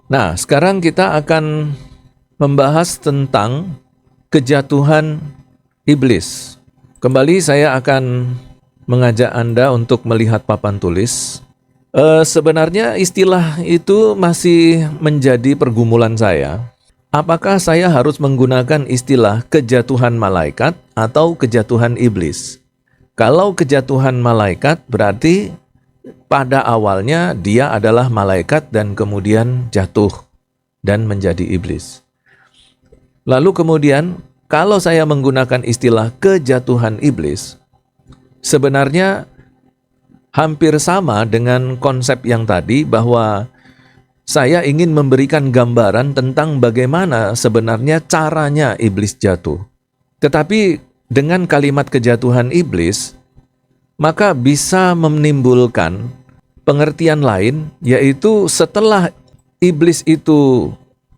Nah, sekarang kita akan membahas tentang kejatuhan iblis. Kembali saya akan mengajak Anda untuk melihat papan tulis. Sebenarnya istilah itu masih menjadi pergumulan saya. Apakah saya harus menggunakan istilah kejatuhan malaikat atau kejatuhan iblis? Kalau kejatuhan malaikat berarti pada awalnya dia adalah malaikat dan kemudian jatuh dan menjadi iblis. Lalu kemudian kalau saya menggunakan istilah kejatuhan iblis, sebenarnya hampir sama dengan konsep yang tadi bahwa saya ingin memberikan gambaran tentang bagaimana sebenarnya caranya iblis jatuh. Tetapi dengan kalimat kejatuhan iblis, maka bisa menimbulkan pengertian lain, yaitu setelah iblis itu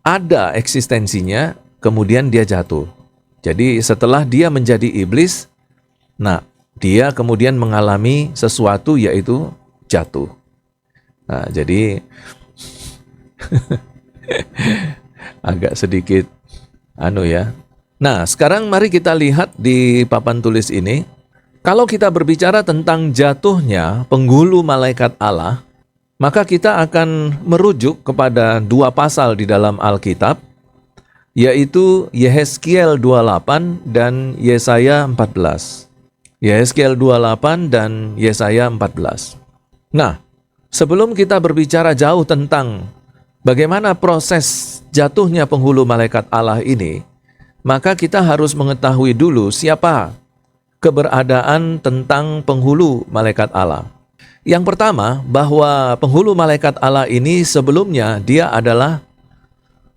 ada eksistensinya, kemudian dia jatuh. Jadi setelah dia menjadi iblis, nah dia kemudian mengalami sesuatu yaitu jatuh. Nah, jadi agak sedikit Nah, sekarang mari kita lihat di papan tulis ini. Kalau kita berbicara tentang jatuhnya penghulu malaikat Allah, maka kita akan merujuk kepada dua pasal di dalam Alkitab, yaitu Yehezkiel 28 dan Yesaya 14. Yehezkiel 28 dan Yesaya 14. Nah, sebelum kita berbicara jauh tentang bagaimana proses jatuhnya penghulu malaikat Allah ini, maka kita harus mengetahui dulu siapa keberadaan tentang penghulu malaikat Allah. Yang pertama, bahwa penghulu malaikat Allah ini sebelumnya dia adalah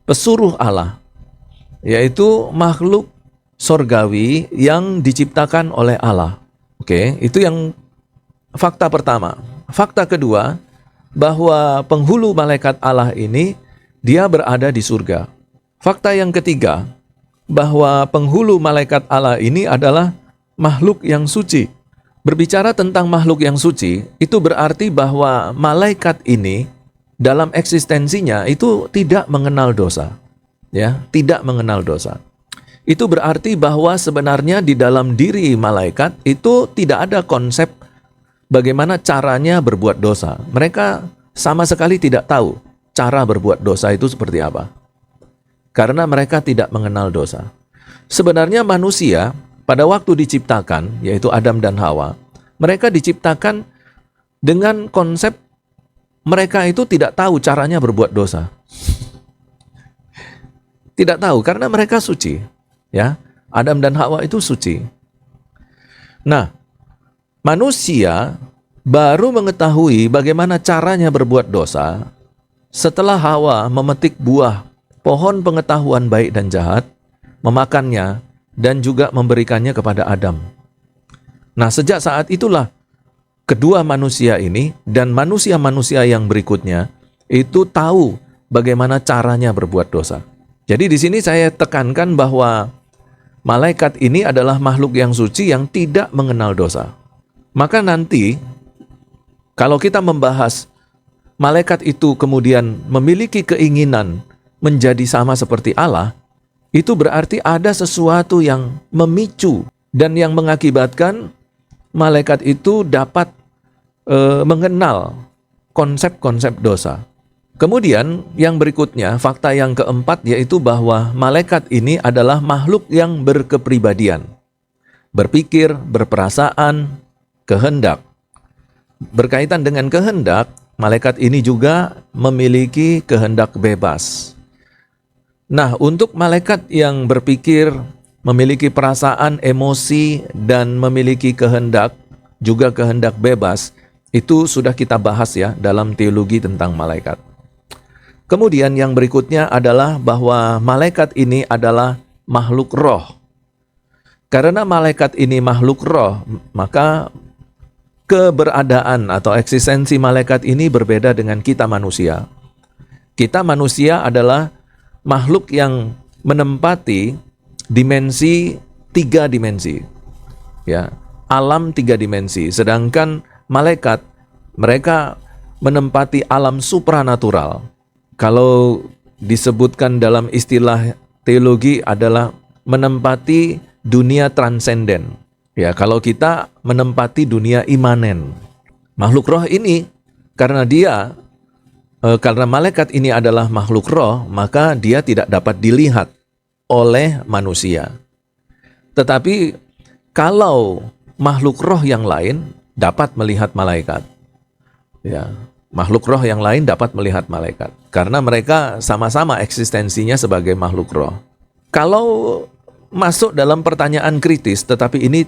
pesuruh Allah, yaitu makhluk sorgawi yang diciptakan oleh Allah. Oke, itu yang fakta pertama. Fakta kedua, bahwa penghulu malaikat Allah ini dia berada di surga. Fakta yang ketiga, bahwa penghulu malaikat Allah ini adalah makhluk yang suci. Berbicara tentang makhluk yang suci, itu berarti bahwa malaikat ini dalam eksistensinya itu tidak mengenal dosa. Ya, tidak mengenal dosa. Itu berarti bahwa sebenarnya di dalam diri malaikat itu tidak ada konsep bagaimana caranya berbuat dosa. Mereka sama sekali tidak tahu cara berbuat dosa itu seperti apa. Karena mereka tidak mengenal dosa. Sebenarnya manusia pada waktu diciptakan, yaitu Adam dan Hawa, mereka diciptakan dengan konsep mereka itu tidak tahu caranya berbuat dosa. Tidak tahu karena mereka suci. Ya, Adam dan Hawa itu suci. Nah, manusia baru mengetahui bagaimana caranya berbuat dosa setelah Hawa memetik buah pohon pengetahuan baik dan jahat, memakannya, dan juga memberikannya kepada Adam. Nah, sejak saat itulah kedua manusia ini dan manusia-manusia yang berikutnya itu tahu bagaimana caranya berbuat dosa. Jadi di sini saya tekankan bahwa malaikat ini adalah makhluk yang suci yang tidak mengenal dosa. Maka nanti kalau kita membahas malaikat itu kemudian memiliki keinginan menjadi sama seperti Allah, itu berarti ada sesuatu yang memicu dan yang mengakibatkan malaikat itu dapat mengenal konsep-konsep dosa. Kemudian yang berikutnya, fakta yang keempat, yaitu bahwa malaikat ini adalah makhluk yang berkepribadian, berpikir, berperasaan, kehendak. Berkaitan dengan kehendak, malaikat ini juga memiliki kehendak bebas. Nah, untuk malaikat yang berpikir, memiliki perasaan, emosi, dan memiliki kehendak, juga kehendak bebas, itu sudah kita bahas ya dalam teologi tentang malaikat. Kemudian yang berikutnya adalah bahwa malaikat ini adalah makhluk roh. Karena malaikat ini makhluk roh, maka keberadaan atau eksistensi malaikat ini berbeda dengan kita manusia. Kita manusia adalah makhluk yang menempati tiga dimensi. Ya, alam 3 dimensi. Sedangkan malaikat, mereka menempati alam supranatural. kalau disebutkan dalam istilah teologi adalah menempati dunia transenden. Ya, kalau kita menempati dunia imanen. Makhluk roh ini karena malaikat ini adalah makhluk roh, maka dia tidak dapat dilihat oleh manusia. Tetapi kalau makhluk roh yang lain dapat melihat malaikat. Ya, makhluk roh yang lain dapat melihat malaikat karena mereka sama-sama eksistensinya sebagai makhluk roh. Kalau masuk dalam pertanyaan kritis, tetapi ini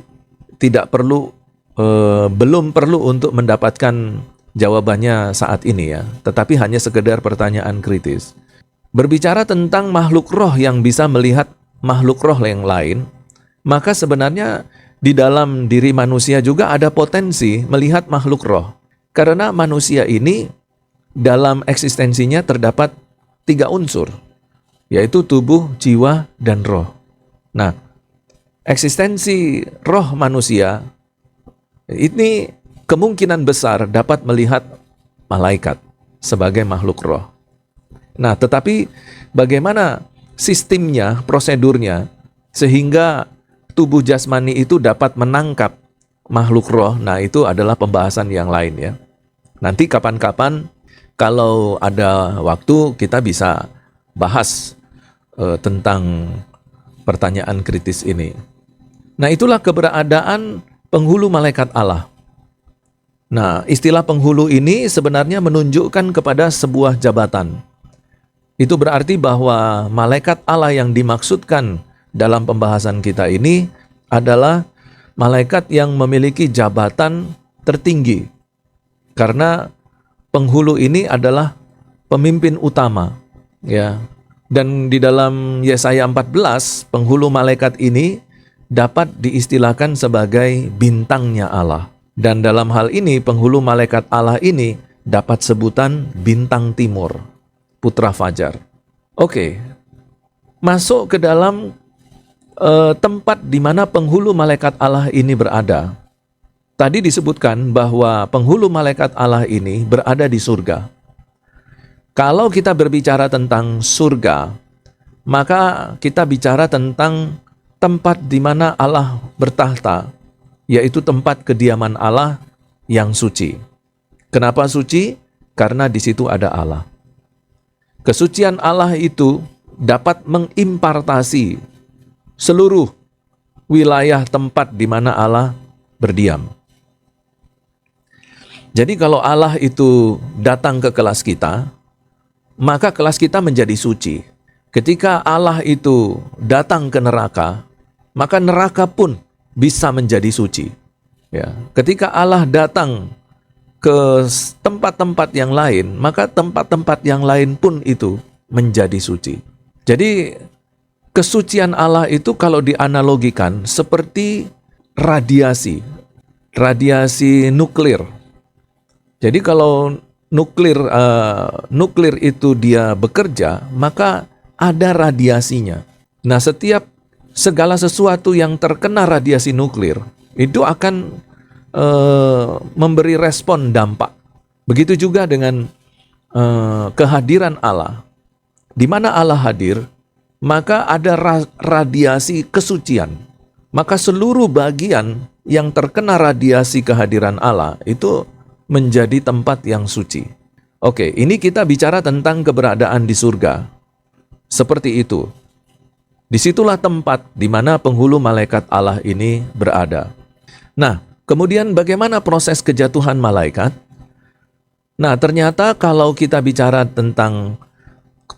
belum perlu untuk mendapatkan jawabannya saat ini ya, tetapi hanya sekedar pertanyaan kritis. Berbicara tentang makhluk roh yang bisa melihat makhluk roh yang lain, maka sebenarnya di dalam diri manusia juga ada potensi melihat makhluk roh. Karena manusia ini dalam eksistensinya terdapat 3 unsur, yaitu tubuh, jiwa, dan roh. Nah, eksistensi roh manusia ini kemungkinan besar dapat melihat malaikat sebagai makhluk roh. Nah, tetapi bagaimana sistemnya, prosedurnya, sehingga tubuh jasmani itu dapat menangkap makhluk roh? Nah, itu adalah pembahasan yang lain ya. Nanti kapan-kapan kalau ada waktu kita bisa bahas tentang pertanyaan kritis ini. Nah, itulah keberadaan penghulu malaikat Allah. Nah, istilah penghulu ini sebenarnya menunjukkan kepada sebuah jabatan. Itu berarti bahwa malaikat Allah yang dimaksudkan dalam pembahasan kita ini adalah malaikat yang memiliki jabatan tertinggi. Karena penghulu ini adalah pemimpin utama, ya. Dan di dalam Yesaya 14, penghulu malaikat ini dapat diistilahkan sebagai bintangnya Allah. Dan dalam hal ini, penghulu malaikat Allah ini dapat sebutan bintang timur, putra fajar. Oke, masuk ke dalam tempat di mana penghulu malaikat Allah ini berada. Tadi disebutkan bahwa penghulu malaikat Allah ini berada di surga. Kalau kita berbicara tentang surga, maka kita bicara tentang tempat di mana Allah bertahta, yaitu tempat kediaman Allah yang suci. Kenapa suci? Karena di situ ada Allah. Kesucian Allah itu dapat mengimpartasi seluruh wilayah tempat di mana Allah berdiam. Jadi kalau Allah itu datang ke kelas kita, maka kelas kita menjadi suci. Ketika Allah itu datang ke neraka, maka neraka pun bisa menjadi suci. Ya, ketika Allah datang ke tempat-tempat yang lain, maka tempat-tempat yang lain pun itu menjadi suci. Jadi kesucian Allah itu kalau dianalogikan seperti radiasi nuklir. Jadi kalau nuklir itu dia bekerja, maka ada radiasinya. Nah, segala sesuatu yang terkena radiasi nuklir itu akan memberi respon dampak. Begitu juga dengan kehadiran Allah. Di mana Allah hadir, maka ada radiasi kesucian. Maka seluruh bagian yang terkena radiasi kehadiran Allah itu menjadi tempat yang suci. Oke, ini kita bicara tentang keberadaan di surga. Seperti itu. Disitulah tempat di mana penghulu malaikat Allah ini berada. Nah, kemudian bagaimana proses kejatuhan malaikat? Nah, ternyata kalau kita bicara tentang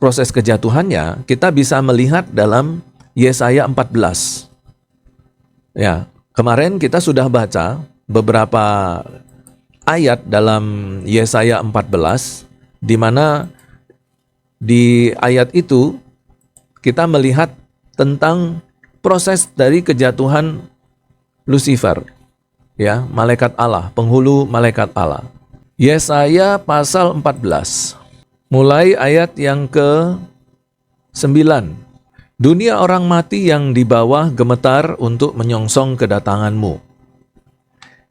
proses kejatuhannya, kita bisa melihat dalam Yesaya 14. Ya, kemarin kita sudah baca beberapa ayat dalam Yesaya 14, di mana di ayat itu kita melihat tentang proses dari kejatuhan Lucifer, ya, malaikat Allah, penghulu malaikat Allah. Yesaya pasal 14, mulai ayat yang ke-9. Dunia orang mati yang di bawah gemetar untuk menyongsong kedatanganmu.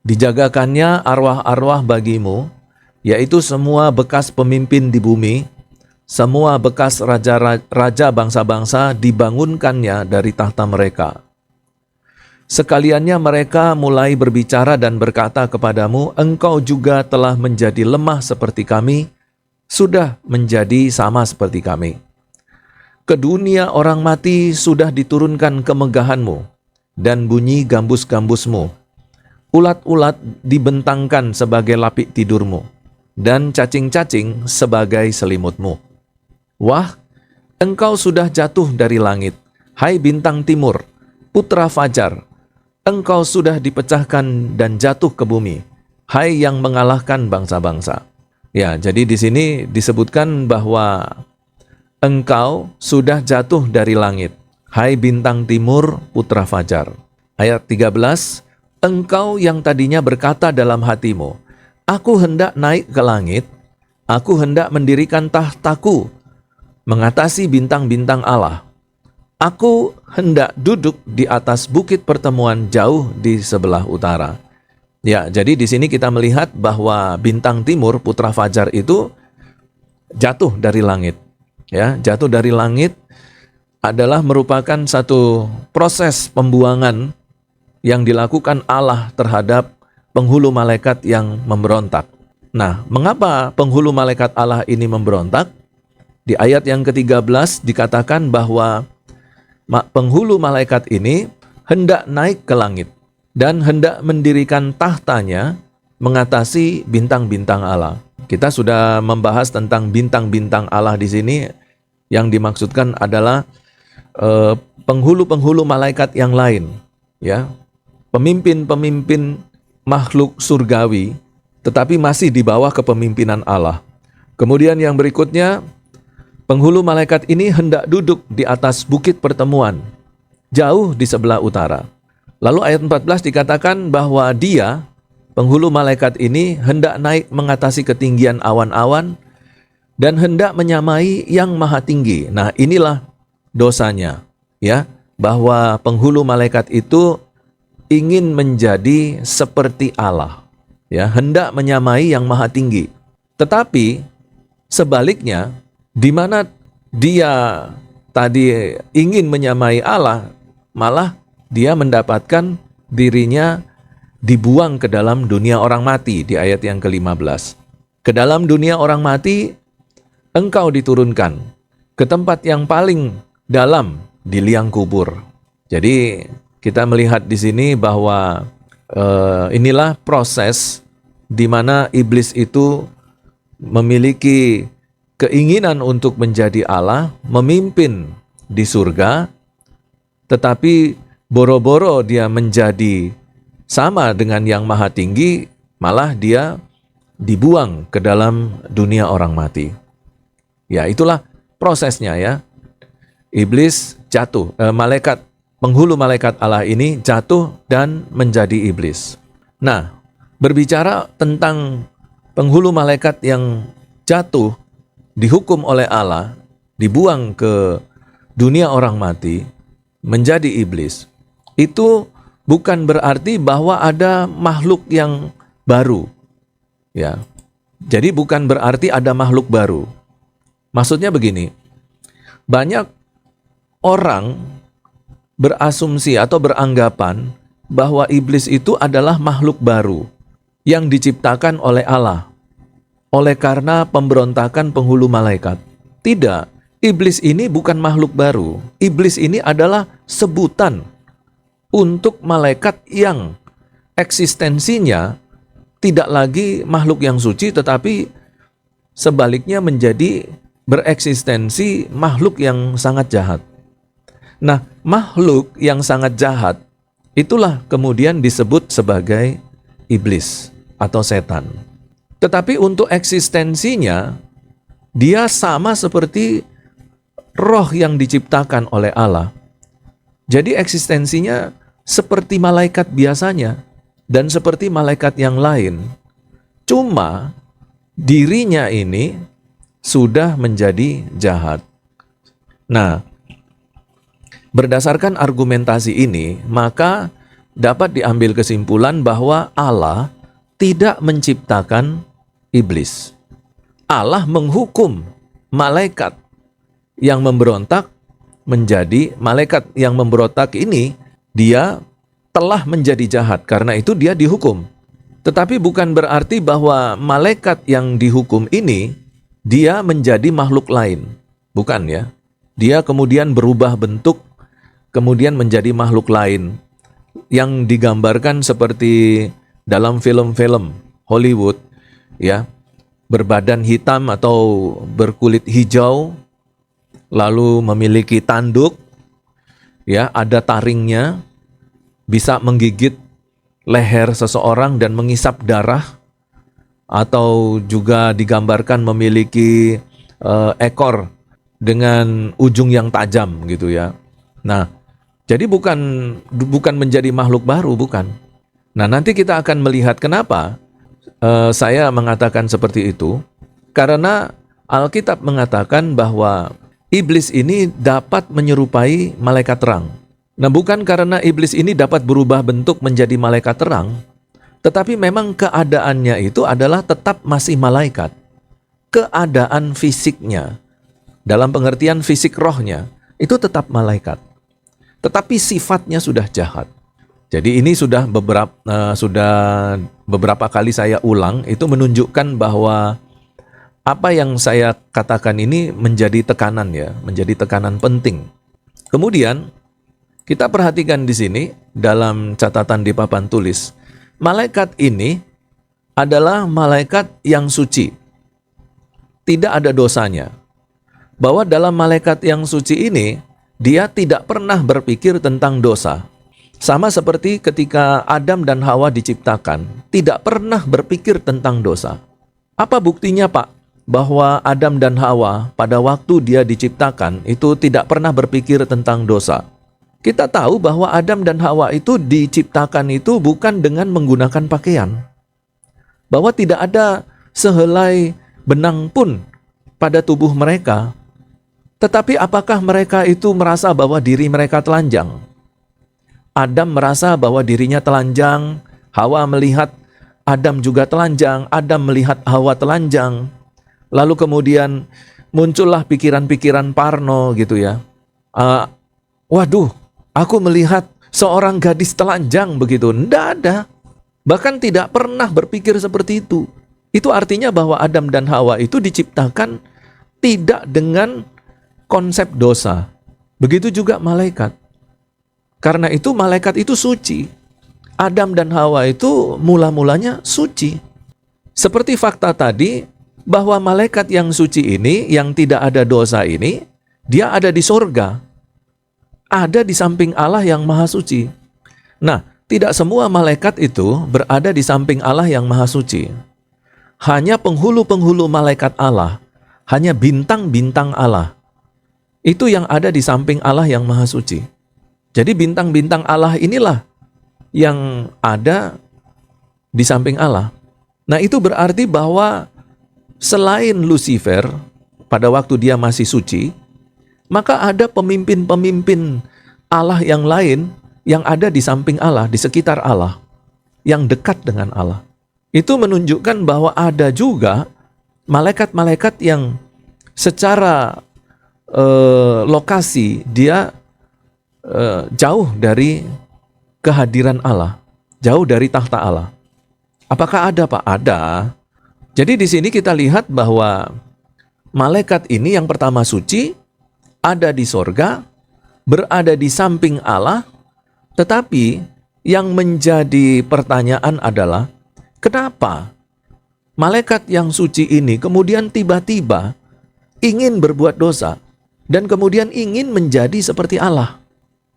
Dijagakannya arwah-arwah bagimu, yaitu semua bekas pemimpin di bumi, semua bekas raja bangsa-bangsa dibangunkannya dari tahta mereka. Sekaliannya mereka mulai berbicara dan berkata kepadamu, engkau juga telah menjadi lemah seperti kami, sudah menjadi sama seperti kami. Ke dunia orang mati sudah diturunkan kemegahanmu, dan bunyi gambus-gambusmu. Ulat-ulat dibentangkan sebagai lapik tidurmu, dan cacing-cacing sebagai selimutmu. Wah, engkau sudah jatuh dari langit, hai bintang timur, putra fajar. Engkau sudah dipecahkan dan jatuh ke bumi, hai yang mengalahkan bangsa-bangsa. Ya, jadi di sini disebutkan bahwa engkau sudah jatuh dari langit, hai bintang timur, putra fajar. Ayat 13, engkau yang tadinya berkata dalam hatimu, aku hendak naik ke langit, aku hendak mendirikan tahtaku, mengatasi bintang-bintang Allah. Aku hendak duduk di atas bukit pertemuan jauh di sebelah utara. Ya, jadi di sini kita melihat bahwa bintang timur, putra fajar itu jatuh dari langit. Ya, jatuh dari langit adalah merupakan satu proses pembuangan yang dilakukan Allah terhadap penghulu malaikat yang memberontak. Nah, mengapa penghulu malaikat Allah ini memberontak? Di ayat yang ke-13 dikatakan bahwa penghulu malaikat ini hendak naik ke langit dan hendak mendirikan tahtanya mengatasi bintang-bintang Allah. Kita sudah membahas tentang bintang-bintang Allah di sini. Yang dimaksudkan adalah penghulu-penghulu malaikat yang lain, ya, pemimpin-pemimpin makhluk surgawi, tetapi masih di bawah kepemimpinan Allah. Kemudian yang berikutnya, penghulu malaikat ini hendak duduk di atas bukit pertemuan, jauh di sebelah utara. Lalu ayat 14 dikatakan bahwa dia, penghulu malaikat ini, hendak naik mengatasi ketinggian awan-awan dan hendak menyamai yang maha tinggi. Nah, inilah dosanya, ya, bahwa penghulu malaikat itu ingin menjadi seperti Allah, ya, hendak menyamai yang maha tinggi. Tetapi sebaliknya, di mana dia tadi ingin menyamai Allah, malah dia mendapatkan dirinya dibuang ke dalam dunia orang mati di ayat yang ke-15. Ke dalam dunia orang mati, engkau diturunkan ke tempat yang paling dalam di liang kubur. Jadi kita melihat di sini bahwa inilah proses di mana iblis itu memiliki keinginan untuk menjadi Allah, memimpin di surga, tetapi boro-boro dia menjadi sama dengan yang maha tinggi, malah dia dibuang ke dalam dunia orang mati. Ya, itulah prosesnya, ya. Iblis jatuh, penghulu malaikat Allah ini jatuh dan menjadi iblis. Nah, berbicara tentang penghulu malaikat yang jatuh, dihukum oleh Allah, dibuang ke dunia orang mati, menjadi iblis, itu bukan berarti bahwa ada makhluk yang baru, ya. Jadi bukan berarti ada makhluk baru. Maksudnya begini, banyak orang berasumsi atau beranggapan bahwa iblis itu adalah makhluk baru yang diciptakan oleh Allah oleh karena pemberontakan penghulu malaikat. Tidak, iblis ini bukan makhluk baru. Iblis ini adalah sebutan untuk malaikat yang eksistensinya tidak lagi makhluk yang suci, tetapi sebaliknya menjadi bereksistensi makhluk yang sangat jahat. Nah, makhluk yang sangat jahat itulah kemudian disebut sebagai iblis atau setan. Tetapi untuk eksistensinya, dia sama seperti roh yang diciptakan oleh Allah. Jadi eksistensinya seperti malaikat biasanya dan seperti malaikat yang lain. Cuma dirinya ini sudah menjadi jahat. Nah, berdasarkan argumentasi ini, maka dapat diambil kesimpulan bahwa Allah tidak menciptakan iblis. Allah menghukum malaikat yang memberontak menjadi malaikat yang memberontak ini, dia telah menjadi jahat, karena itu dia dihukum. Tetapi bukan berarti bahwa malaikat yang dihukum ini dia menjadi makhluk lain. Bukan ya. Dia kemudian berubah bentuk, kemudian menjadi makhluk lain yang digambarkan seperti dalam film-film Hollywood, ya, berbadan hitam atau berkulit hijau, lalu memiliki tanduk, ya, ada taringnya, bisa menggigit leher seseorang dan mengisap darah, atau juga digambarkan memiliki ekor dengan ujung yang tajam gitu ya. Nah, jadi bukan menjadi makhluk baru, bukan. Nah, nanti kita akan melihat kenapa saya mengatakan seperti itu. Karena Alkitab mengatakan bahwa iblis ini dapat menyerupai malaikat terang. Nah, bukan karena iblis ini dapat berubah bentuk menjadi malaikat terang, tetapi memang keadaannya itu adalah tetap masih malaikat. Keadaan fisiknya, dalam pengertian fisik rohnya, itu tetap malaikat. Tetapi sifatnya sudah jahat. Jadi ini sudah beberapa kali saya ulang, itu menunjukkan bahwa apa yang saya katakan ini menjadi tekanan ya, menjadi tekanan penting. Kemudian kita perhatikan di sini dalam catatan di papan tulis, malaikat ini adalah malaikat yang suci. Tidak ada dosanya. Bahwa dalam malaikat yang suci ini, dia tidak pernah berpikir tentang dosa. Sama seperti ketika Adam dan Hawa diciptakan, tidak pernah berpikir tentang dosa. Apa buktinya, Pak? Bahwa Adam dan Hawa pada waktu dia diciptakan itu tidak pernah berpikir tentang dosa. Kita tahu bahwa Adam dan Hawa itu diciptakan itu bukan dengan menggunakan pakaian. Bahwa tidak ada sehelai benang pun pada tubuh mereka. Tetapi apakah mereka itu merasa bahwa diri mereka telanjang? Adam merasa bahwa dirinya telanjang, Hawa melihat Adam juga telanjang, Adam melihat Hawa telanjang. Lalu kemudian muncullah pikiran-pikiran parno gitu ya. Waduh, aku melihat seorang gadis telanjang begitu. Tidak ada. Bahkan tidak pernah berpikir seperti itu. Itu artinya bahwa Adam dan Hawa itu diciptakan tidak dengan konsep dosa. Begitu juga malaikat. Karena itu malaikat itu suci. Adam dan Hawa itu mula-mulanya suci. Seperti fakta tadi, bahwa malaikat yang suci ini, yang tidak ada dosa ini, dia ada di sorga. Ada di samping Allah yang maha suci. Nah, tidak semua malaikat itu berada di samping Allah yang maha suci. Hanya penghulu-penghulu malaikat Allah, hanya bintang-bintang Allah. Itu yang ada di samping Allah yang maha suci. Jadi bintang-bintang Allah inilah yang ada di samping Allah. Nah, itu berarti bahwa selain Lucifer, pada waktu dia masih suci, maka ada pemimpin-pemimpin Allah yang lain yang ada di samping Allah, di sekitar Allah, yang dekat dengan Allah. Itu menunjukkan bahwa ada juga malaikat-malaikat yang secara lokasi dia jauh dari kehadiran Allah, jauh dari tahta Allah. Apakah ada, Pak? Ada. Jadi di sini kita lihat bahwa malaikat ini yang pertama suci, ada di sorga, berada di samping Allah, tetapi yang menjadi pertanyaan adalah, kenapa malaikat yang suci ini kemudian tiba-tiba ingin berbuat dosa dan kemudian ingin menjadi seperti Allah?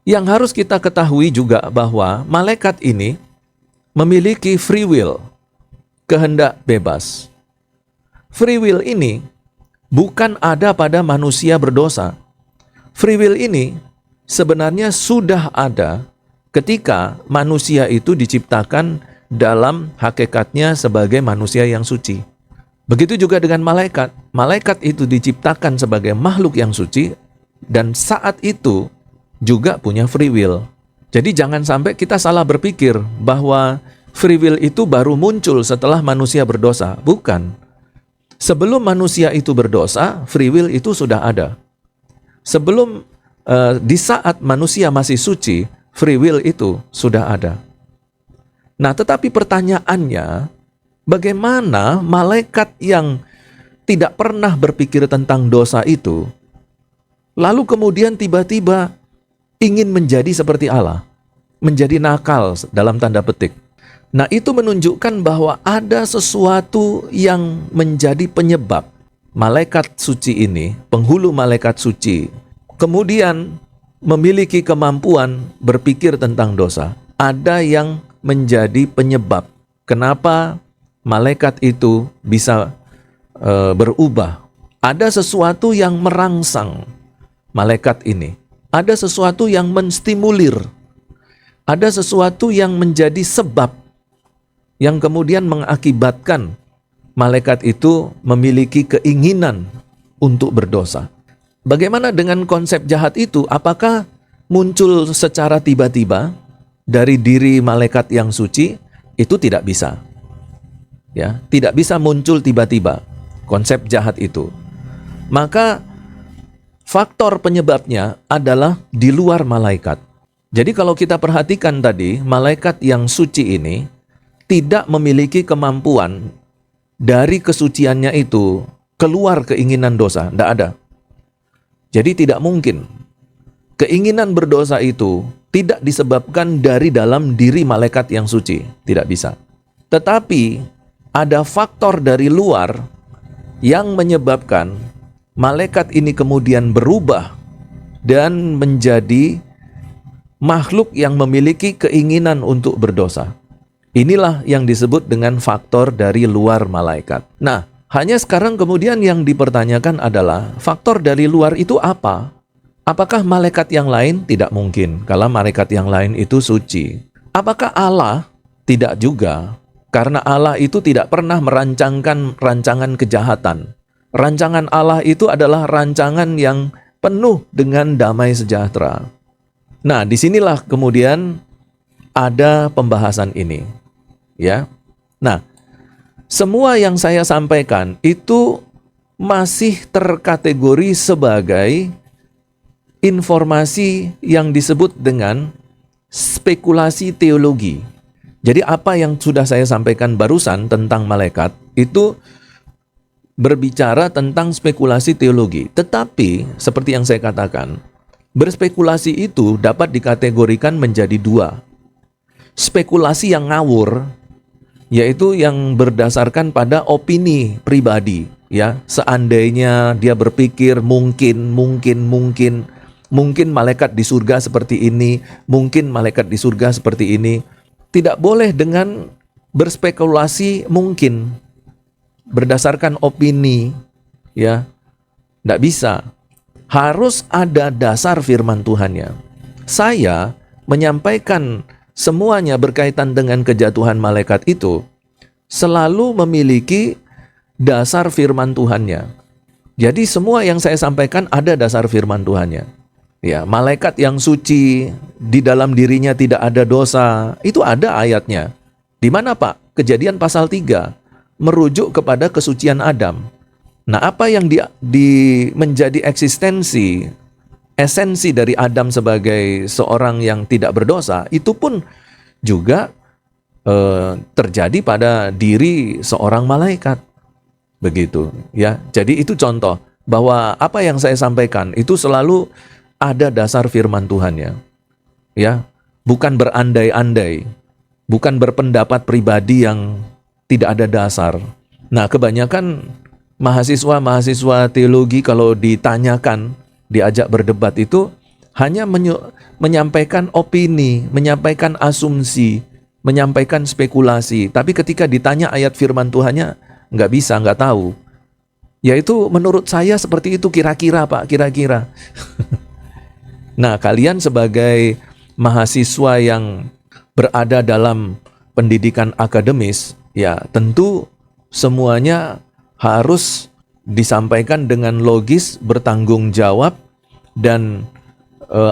Yang harus kita ketahui juga bahwa malaikat ini memiliki free will, kehendak bebas. Free will ini bukan ada pada manusia berdosa. Free will ini sebenarnya sudah ada ketika manusia itu diciptakan dalam hakikatnya sebagai manusia yang suci. Begitu juga dengan malaikat. Malaikat itu diciptakan sebagai makhluk yang suci dan saat itu juga punya free will. Jadi jangan sampai kita salah berpikir bahwa free will itu baru muncul setelah manusia berdosa. Bukan. Sebelum manusia itu berdosa, free will itu sudah ada. Sebelum di saat manusia masih suci, free will itu sudah ada. Nah, tetapi pertanyaannya, bagaimana malaikat yang tidak pernah berpikir tentang dosa itu, lalu kemudian tiba-tiba ingin menjadi seperti Allah, menjadi nakal dalam tanda petik. Nah, itu menunjukkan bahwa ada sesuatu yang menjadi penyebab malaikat suci ini, penghulu malaikat suci, kemudian memiliki kemampuan berpikir tentang dosa. Ada yang menjadi penyebab kenapa malaikat itu bisa berubah. Ada sesuatu yang merangsang malaikat ini. Ada sesuatu yang menstimulir. Ada sesuatu yang menjadi sebab yang kemudian mengakibatkan malaikat itu memiliki keinginan untuk berdosa. Bagaimana dengan konsep jahat itu? Apakah muncul secara tiba-tiba dari diri malaikat yang suci? Itu tidak bisa. Ya, tidak bisa muncul tiba-tiba konsep jahat itu. Maka faktor penyebabnya adalah di luar malaikat. Jadi kalau kita perhatikan tadi, malaikat yang suci ini tidak memiliki kemampuan dari kesuciannya itu keluar keinginan dosa, tidak ada. Jadi tidak mungkin keinginan berdosa itu tidak disebabkan dari dalam diri malaikat yang suci, tidak bisa. Tetapi ada faktor dari luar yang menyebabkan malaikat ini kemudian berubah dan menjadi makhluk yang memiliki keinginan untuk berdosa. Inilah yang disebut dengan faktor dari luar malaikat. Nah, hanya sekarang kemudian yang dipertanyakan adalah faktor dari luar itu apa? Apakah malaikat yang lain? Tidak mungkin, kalau malaikat yang lain itu suci. Apakah Allah? Tidak juga, karena Allah itu tidak pernah merancangkan rancangan kejahatan. Rancangan Allah itu adalah rancangan yang penuh dengan damai sejahtera. Nah, disinilah kemudian ada pembahasan ini. Ya. Nah, semua yang saya sampaikan itu masih terkategori sebagai informasi yang disebut dengan spekulasi teologi. Jadi apa yang sudah saya sampaikan barusan tentang malaikat itu berbicara tentang spekulasi teologi. Tetapi seperti yang saya katakan, berspekulasi itu dapat dikategorikan menjadi dua. Spekulasi yang ngawur, yaitu yang berdasarkan pada opini pribadi, ya. Seandainya dia berpikir mungkin malaikat di surga seperti ini, mungkin malaikat di surga seperti ini. Tidak boleh dengan berspekulasi mungkin berdasarkan opini, ya. Tidak bisa. Harus ada dasar firman Tuhannya. Saya menyampaikan semuanya berkaitan dengan kejatuhan malaikat itu selalu memiliki dasar firman Tuhannya. Jadi semua yang saya sampaikan ada dasar firman Tuhannya. Ya, malaikat yang suci, di dalam dirinya tidak ada dosa, itu ada ayatnya. Di mana, Pak? Kejadian pasal 3 merujuk kepada kesucian Adam. Nah, apa yang menjadi esensi dari Adam sebagai seorang yang tidak berdosa, itu pun juga terjadi pada diri seorang malaikat. Begitu, ya. Jadi itu contoh bahwa apa yang saya sampaikan itu selalu ada dasar firman Tuhannya. Ya, bukan berandai-andai, bukan berpendapat pribadi yang tidak ada dasar. Nah, kebanyakan mahasiswa teologi kalau ditanyakan, diajak berdebat itu hanya menyampaikan opini, menyampaikan asumsi, menyampaikan spekulasi. Tapi ketika ditanya ayat firman Tuhannya, nggak bisa, nggak tahu. Yaitu menurut saya seperti itu kira-kira, Pak, kira-kira. Nah, kalian sebagai mahasiswa yang berada dalam pendidikan akademis, ya tentu semuanya harus disampaikan dengan logis, bertanggung jawab, dan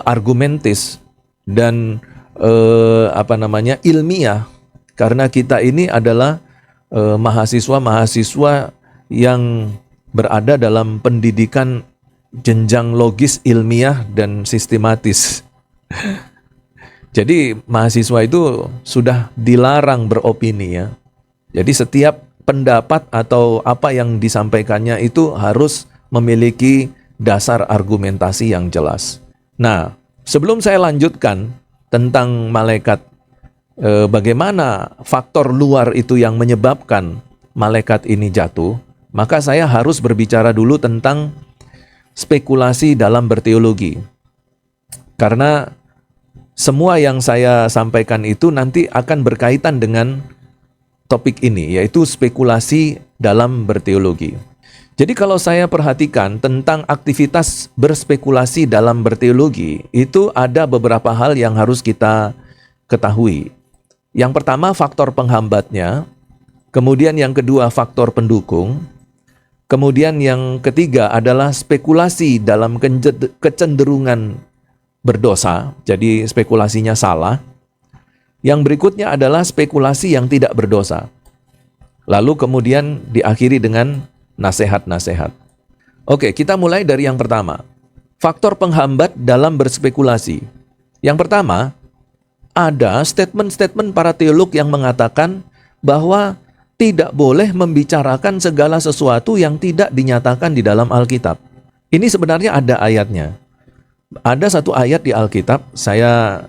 argumentis, dan ilmiah. Karena kita ini adalah mahasiswa-mahasiswa yang berada dalam pendidikan jenjang logis, ilmiah, dan sistematis. Jadi mahasiswa itu sudah dilarang beropini ya. Jadi setiap pendapat atau apa yang disampaikannya itu harus memiliki dasar argumentasi yang jelas. Nah, sebelum saya lanjutkan tentang malaikat, bagaimana faktor luar itu yang menyebabkan malaikat ini jatuh, maka saya harus berbicara dulu tentang spekulasi dalam berteologi. Karena semua yang saya sampaikan itu nanti akan berkaitan dengan topik ini, yaitu spekulasi dalam berteologi. Jadi kalau saya perhatikan tentang aktivitas berspekulasi dalam berteologi, itu ada beberapa hal yang harus kita ketahui. Yang pertama, faktor penghambatnya. Kemudian yang kedua, faktor pendukung. Kemudian yang ketiga adalah spekulasi dalam kecenderungan berdosa, jadi spekulasinya salah. Yang berikutnya adalah spekulasi yang tidak berdosa. Lalu kemudian diakhiri dengan nasihat-nasihat. Oke, kita mulai dari yang pertama. Faktor penghambat dalam berspekulasi. Yang pertama, ada statement-statement para teolog yang mengatakan bahwa tidak boleh membicarakan segala sesuatu yang tidak dinyatakan di dalam Alkitab. Ini sebenarnya ada ayatnya. Ada satu ayat di Alkitab, saya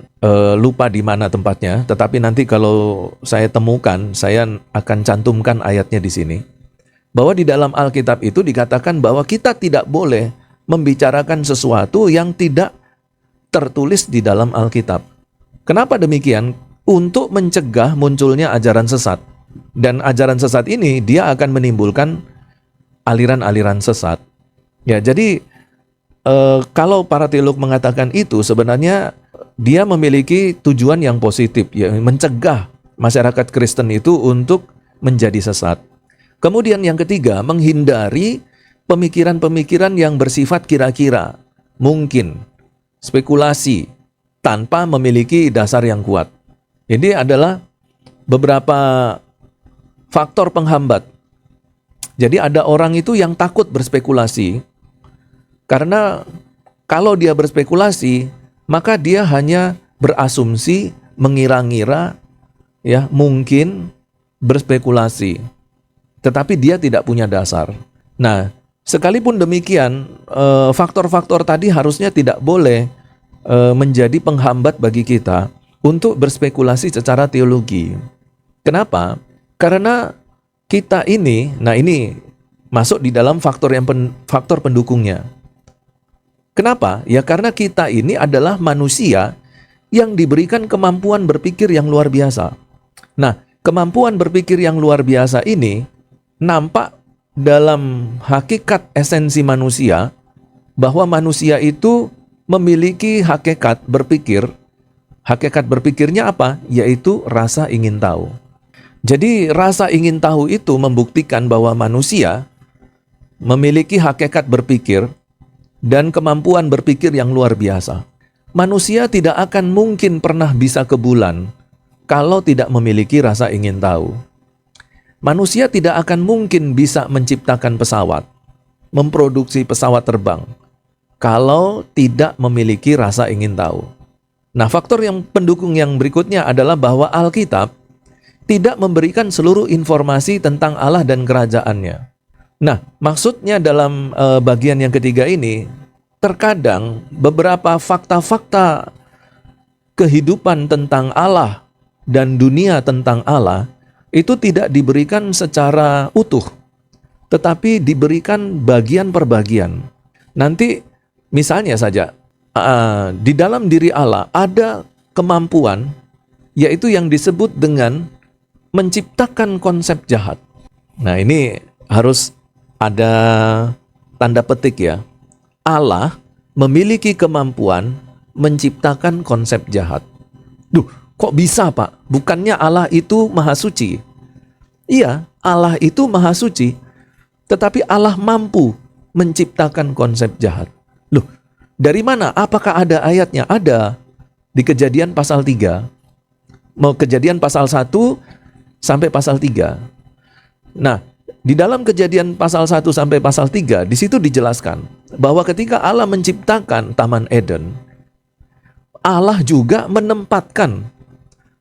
lupa di mana tempatnya, tetapi nanti kalau saya temukan, saya akan cantumkan ayatnya di sini. Bahwa di dalam Alkitab itu dikatakan bahwa kita tidak boleh membicarakan sesuatu yang tidak tertulis di dalam Alkitab. Kenapa demikian? Untuk mencegah munculnya ajaran sesat. Dan ajaran sesat ini dia akan menimbulkan aliran-aliran sesat. Ya, jadi kalau para teolog mengatakan itu, sebenarnya dia memiliki tujuan yang positif, ya, mencegah masyarakat Kristen itu untuk menjadi sesat. Kemudian yang ketiga, menghindari pemikiran-pemikiran yang bersifat kira-kira, mungkin, spekulasi, tanpa memiliki dasar yang kuat. Ini adalah beberapa faktor penghambat. Jadi ada orang itu yang takut berspekulasi, karena kalau dia berspekulasi, maka dia hanya berasumsi, mengira-ngira, ya, mungkin berspekulasi. Tetapi dia tidak punya dasar. Nah, sekalipun demikian, faktor-faktor tadi harusnya tidak boleh menjadi penghambat bagi kita untuk berspekulasi secara teologi. Kenapa? Karena kita ini, nah ini masuk di dalam faktor pendukungnya. Kenapa? Ya karena kita ini adalah manusia yang diberikan kemampuan berpikir yang luar biasa. Nah, kemampuan berpikir yang luar biasa ini nampak dalam hakikat esensi manusia, bahwa manusia itu memiliki hakikat berpikir. Hakikat berpikirnya apa? Yaitu rasa ingin tahu. Jadi rasa ingin tahu itu membuktikan bahwa manusia memiliki hakikat berpikir dan kemampuan berpikir yang luar biasa. Manusia tidak akan mungkin pernah bisa ke bulan kalau tidak memiliki rasa ingin tahu. Manusia tidak akan mungkin bisa menciptakan pesawat, memproduksi pesawat terbang, kalau tidak memiliki rasa ingin tahu. Nah, faktor yang pendukung yang berikutnya adalah bahwa Alkitab tidak memberikan seluruh informasi tentang Allah dan kerajaannya. Nah, maksudnya dalam bagian yang ketiga ini, terkadang beberapa fakta-fakta kehidupan tentang Allah dan dunia tentang Allah itu tidak diberikan secara utuh, tetapi diberikan bagian per bagian. Nanti misalnya saja, di dalam diri Allah ada kemampuan, yaitu yang disebut dengan menciptakan konsep jahat. Nah, ini harus ada tanda petik ya. Allah memiliki kemampuan menciptakan konsep jahat. Duh, kok bisa Pak? Bukannya Allah itu maha suci? Iya, Allah itu maha suci, tetapi Allah mampu menciptakan konsep jahat. Loh, dari mana? Apakah ada ayatnya? Ada. Di Kejadian pasal 3. Mau Kejadian pasal 1 sampai pasal 3. Nah, Di dalam Kejadian pasal 1 sampai pasal 3, di situ dijelaskan bahwa ketika Allah menciptakan Taman Eden, Allah juga menempatkan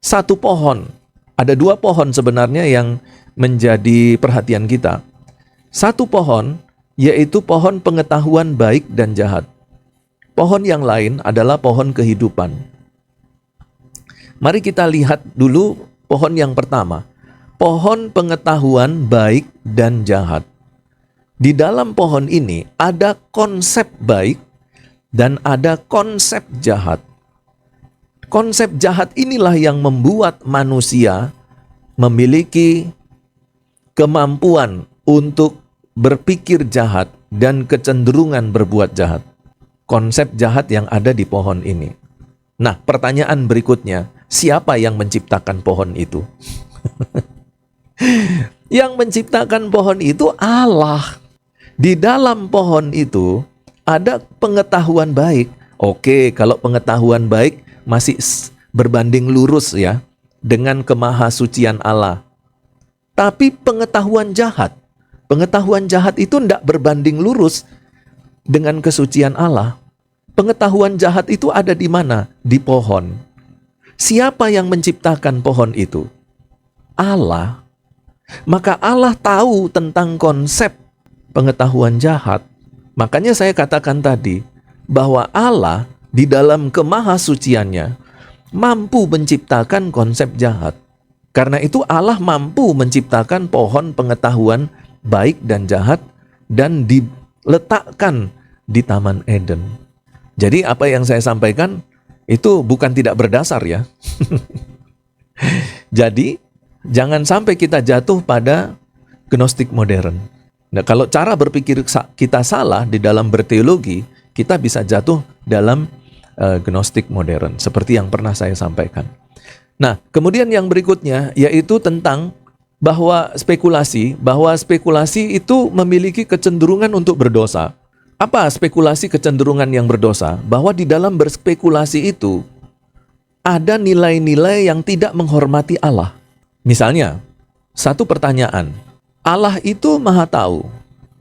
satu pohon. Ada dua pohon sebenarnya yang menjadi perhatian kita. Satu pohon, yaitu pohon pengetahuan baik dan jahat. Pohon yang lain adalah pohon kehidupan. Mari kita lihat dulu pohon yang pertama. Pohon pengetahuan baik dan jahat. Di dalam pohon ini ada konsep baik dan ada konsep jahat. Konsep jahat inilah yang membuat manusia memiliki kemampuan untuk berpikir jahat dan kecenderungan berbuat jahat. Konsep jahat yang ada di pohon ini. Nah, pertanyaan berikutnya, siapa yang menciptakan pohon itu? Yang menciptakan pohon itu Allah. Di dalam pohon itu ada pengetahuan baik. Oke, kalau pengetahuan baik masih berbanding lurus ya dengan kemahasucian Allah. Tapi pengetahuan jahat itu tidak berbanding lurus dengan kesucian Allah. Pengetahuan jahat itu ada di mana? Di pohon. Siapa yang menciptakan pohon itu? Allah. Maka Allah tahu tentang konsep pengetahuan jahat. Makanya saya katakan tadi bahwa Allah di dalam kemahasuciannya mampu menciptakan konsep jahat. Karena itu Allah mampu menciptakan pohon pengetahuan baik dan jahat dan diletakkan di Taman Eden. Jadi apa yang saya sampaikan itu bukan tidak berdasar ya. Jadi jangan sampai kita jatuh pada gnostik modern. Nah, kalau cara berpikir kita salah di dalam berteologi, kita bisa jatuh dalam gnostik modern, seperti yang pernah saya sampaikan. Nah, kemudian yang berikutnya, yaitu tentang bahwa spekulasi itu memiliki kecenderungan untuk berdosa. Apa spekulasi kecenderungan yang berdosa? Bahwa di dalam berspekulasi itu, ada nilai-nilai yang tidak menghormati Allah. Misalnya, satu pertanyaan, Allah itu maha tahu.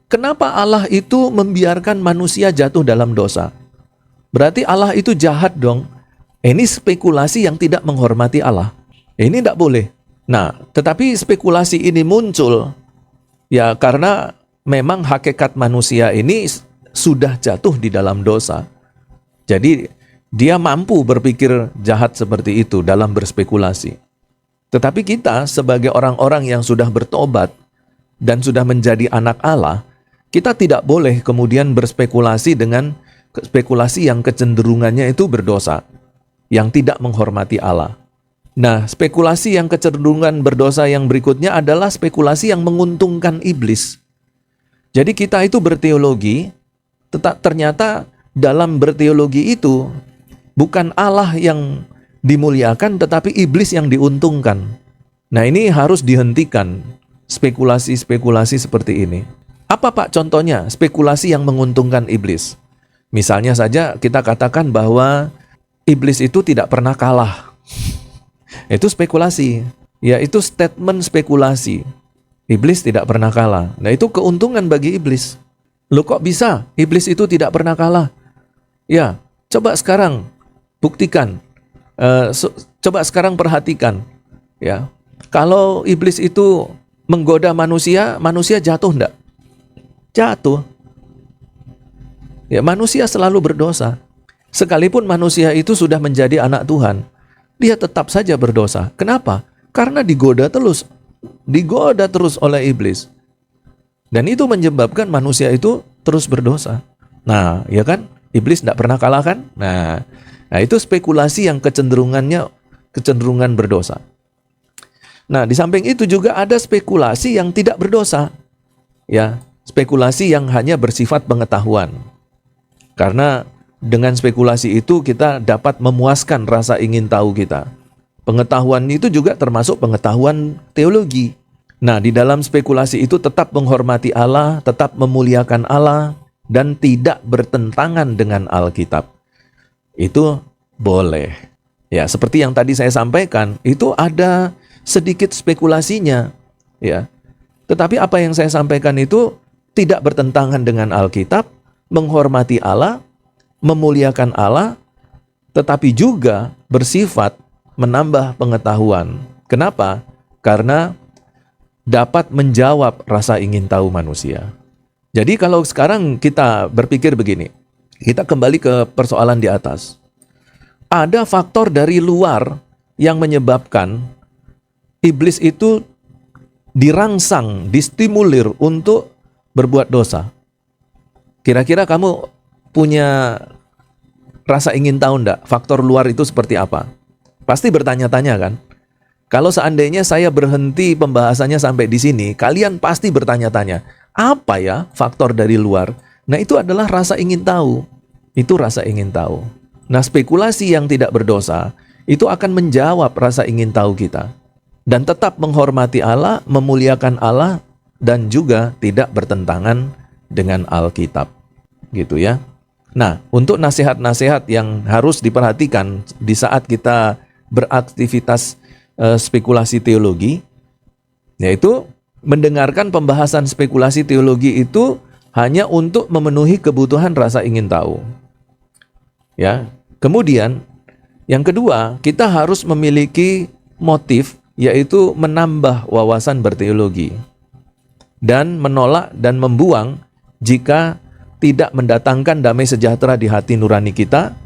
Kenapa Allah itu membiarkan manusia jatuh dalam dosa? Berarti Allah itu jahat dong. Ini spekulasi yang tidak menghormati Allah. Ini tidak boleh. Nah, tetapi spekulasi ini muncul ya karena memang hakikat manusia ini sudah jatuh di dalam dosa. Jadi, dia mampu berpikir jahat seperti itu dalam berspekulasi. Tetapi kita sebagai orang-orang yang sudah bertobat dan sudah menjadi anak Allah, kita tidak boleh kemudian berspekulasi dengan spekulasi yang kecenderungannya itu berdosa, yang tidak menghormati Allah. Nah, spekulasi yang kecenderungan berdosa yang berikutnya adalah spekulasi yang menguntungkan iblis. Jadi kita itu berteologi, ternyata dalam berteologi itu bukan Allah yang dimuliakan, tetapi iblis yang diuntungkan. Nah, ini harus dihentikan, spekulasi-spekulasi seperti ini. Apa Pak contohnya spekulasi yang menguntungkan iblis? Misalnya saja kita katakan bahwa iblis itu tidak pernah kalah. Itu spekulasi. Ya, itu statement spekulasi. Iblis tidak pernah kalah. Nah, itu keuntungan bagi iblis. Loh, kok bisa iblis itu tidak pernah kalah? Ya, coba sekarang buktikan. Coba sekarang perhatikan, ya. Kalau iblis itu menggoda manusia, manusia jatuh enggak? Jatuh. Ya, manusia selalu berdosa. Sekalipun manusia itu sudah menjadi anak Tuhan, dia tetap saja berdosa. Kenapa? Karena digoda terus oleh iblis. Dan itu menyebabkan manusia itu terus berdosa. Nah, ya kan? Iblis tidak pernah kalah kan? Nah, itu spekulasi yang kecenderungan berdosa. Nah, di samping itu juga ada spekulasi yang tidak berdosa. Ya, spekulasi yang hanya bersifat pengetahuan. Karena dengan spekulasi itu kita dapat memuaskan rasa ingin tahu kita. Pengetahuan itu juga termasuk pengetahuan teologi. Nah, di dalam spekulasi itu tetap menghormati Allah, tetap memuliakan Allah, dan tidak bertentangan dengan Alkitab. Itu boleh. Ya, seperti yang tadi saya sampaikan, itu ada sedikit spekulasinya, ya. Tetapi apa yang saya sampaikan itu tidak bertentangan dengan Alkitab, menghormati Allah, memuliakan Allah, tetapi juga bersifat menambah pengetahuan. Kenapa? Karena dapat menjawab rasa ingin tahu manusia. Jadi kalau sekarang kita berpikir begini, kita kembali ke persoalan di atas. Ada faktor dari luar yang menyebabkan iblis itu dirangsang, distimulir untuk berbuat dosa. Kira-kira kamu punya rasa ingin tahu enggak faktor luar itu seperti apa? Pasti bertanya-tanya kan? Kalau seandainya saya berhenti pembahasannya sampai di sini, kalian pasti bertanya-tanya, apa ya faktor dari luar? Nah, itu adalah rasa ingin tahu. Itu rasa ingin tahu. Nah, spekulasi yang tidak berdosa itu akan menjawab rasa ingin tahu kita. Dan tetap menghormati Allah, memuliakan Allah, dan juga tidak bertentangan dengan Alkitab. Gitu ya. Nah, untuk nasihat-nasihat yang harus diperhatikan di saat kita beraktivitas spekulasi teologi, yaitu mendengarkan pembahasan spekulasi teologi itu hanya untuk memenuhi kebutuhan rasa ingin tahu. Ya. Kemudian, yang kedua, kita harus memiliki motif, yaitu menambah wawasan berteologi dan menolak dan membuang jika tidak mendatangkan damai sejahtera di hati nurani kita.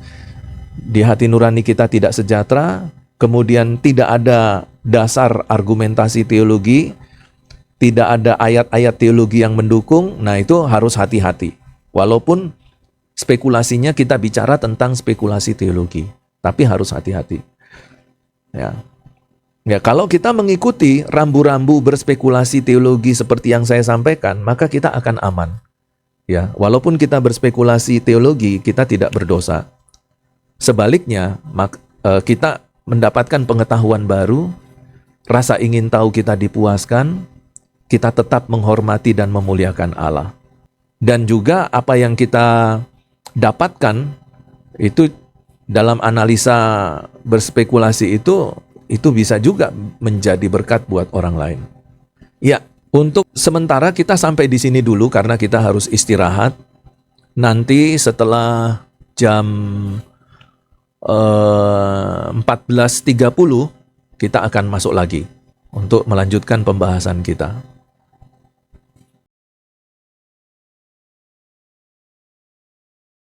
Di hati nurani kita tidak sejahtera, kemudian tidak ada dasar argumentasi teologi, tidak ada ayat-ayat teologi yang mendukung. Nah, itu harus hati-hati. Walaupun spekulasinya kita bicara tentang spekulasi teologi, tapi harus hati-hati. Ya, kalau kita mengikuti rambu-rambu berspekulasi teologi seperti yang saya sampaikan, maka kita akan aman. Ya, walaupun kita berspekulasi teologi, kita tidak berdosa. Sebaliknya, kita mendapatkan pengetahuan baru, rasa ingin tahu kita dipuaskan, kita tetap menghormati dan memuliakan Allah. Dan juga apa yang kita dapatkan itu dalam analisa berspekulasi itu bisa juga menjadi berkat buat orang lain. Ya, untuk sementara kita sampai di sini dulu karena kita harus istirahat. Nanti setelah jam 14.30 kita akan masuk lagi untuk melanjutkan pembahasan kita.